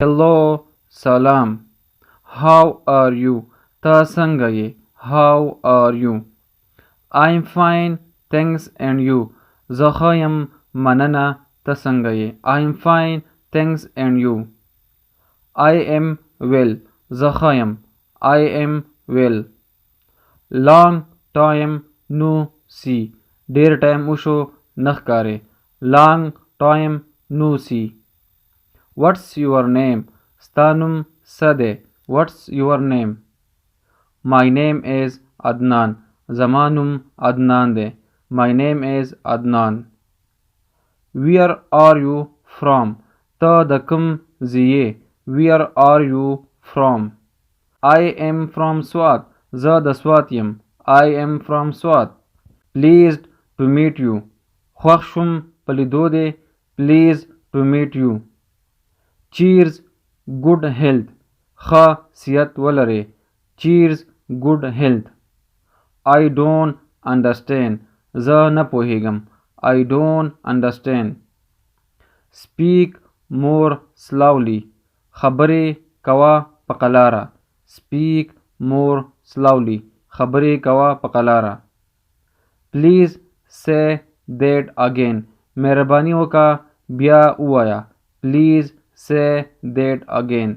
hello سلام. how are you تا څنګه یې how are you. I'm fine thanks and you زه ښه یم مننه ته څنګه یې I'm fine thanks and you. I am well زه ښه یم I am well. long time no see ډیر ټایم وشو نه ښکارې long time no see. what's your name ستا نوم څه دی what's your name. my name is عدنان زما نوم عدنان دی my name is عدنان. where are you from ته د کوم ځای یې where are you from. I am from Swat زه د سوات یم I am from Swat. pleased to meet you خوښ شوم په لیدو دې pleased to meet you. cheers good health ښه صحت ولرې cheers good health. I don't understand زه نه پوهیږم I don't understand. speak more slowly خبرې کوه په قلاره speak more slowly خبرې کوه په قلاره. please say that again مهرباني وکړه بیا ووایه please say that again.